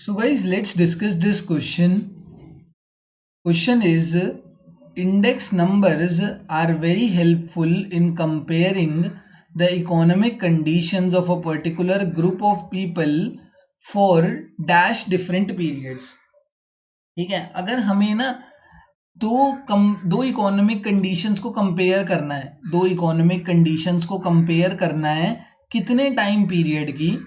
So guys, let's discuss this question. Question is, index numbers are very helpful in comparing the economic conditions of a particular group of people for dash different periods. ठीक है, अगर हमें ना दो economic conditions को compare करना है, दो इकोनॉमिक कंडीशंस को कंपेयर करना है कितने टाइम पीरियड की,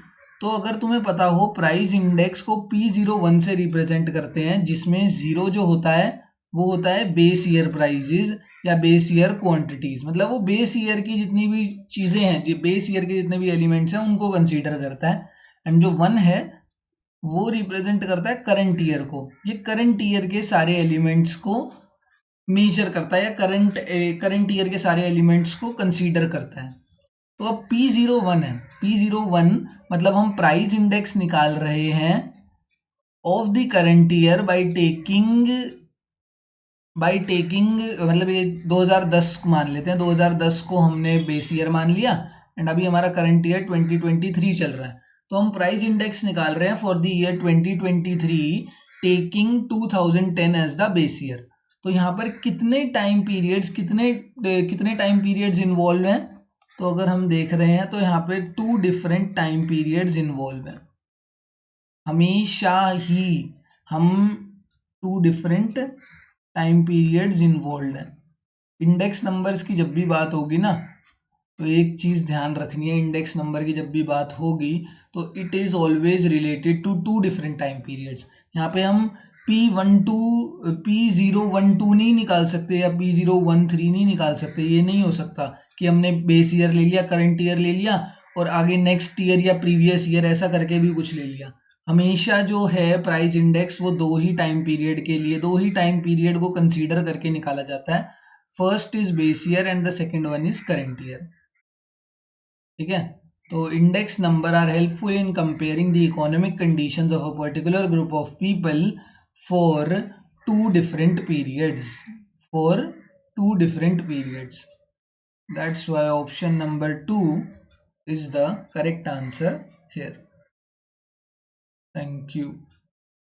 तो अगर तुम्हें पता हो प्राइस इंडेक्स को P01 से रिप्रेजेंट करते हैं, जिसमें जीरो जो होता है वो होता है बेस ईयर प्राइजेज या बेस ईयर क्वांटिटीज, मतलब वो बेस ईयर की जितनी भी चीजें हैं, बेस ईयर के जितने भी एलिमेंट्स हैं उनको कंसीडर करता है। एंड जो वन है वो रिप्रेजेंट करता है करंट ईयर को, ये करंट ईयर के सारे एलिमेंट्स को मेजर करता है या करंट ईयर के सारे एलिमेंट्स को कंसीडर करता है। तो अब P01 है, P01 मतलब हम प्राइस इंडेक्स निकाल रहे हैं of the current year by taking मतलब ये 2010 को मान लेते हैं, 2010 को हमने बेस ईयर मान लिया एंड अभी हमारा करंट ईयर 2023 चल रहा है, तो हम प्राइस इंडेक्स निकाल रहे हैं for the year 2023 taking 2010 as the base year. तो यहाँ पर कितने टाइम पीरियड्स इन्वॉल्व हैं, तो अगर हम देख रहे हैं तो यहाँ पे 2 डिफरेंट टाइम पीरियड्स इन्वॉल्व हैं। हमेशा ही हम 2 डिफरेंट टाइम पीरियड्स इन्वॉल्व हैं। इंडेक्स नंबर्स की जब भी बात होगी ना, तो एक चीज़ ध्यान रखनी है, इंडेक्स नंबर की जब भी बात होगी तो it is always related to 2 different time periods. यहाँ पे हम P012 नहीं निकाल सकते या P013 नहीं निकाल सकते, ये नहीं हो सकता कि हमने बेस ईयर ले लिया, करंट ईयर ले लिया और आगे नेक्स्ट ईयर या प्रीवियस ईयर ऐसा करके भी कुछ ले लिया। हमेशा जो है प्राइस इंडेक्स वो 2 ही टाइम पीरियड के लिए, 2 ही टाइम पीरियड को कंसीडर करके निकाला जाता है। First is base year and the second one is current year. ठीक है, तो index number are helpful in comparing the economic conditions of a particular group of people for 2 different periods, that's why option number 2 is the correct answer here. Thank you.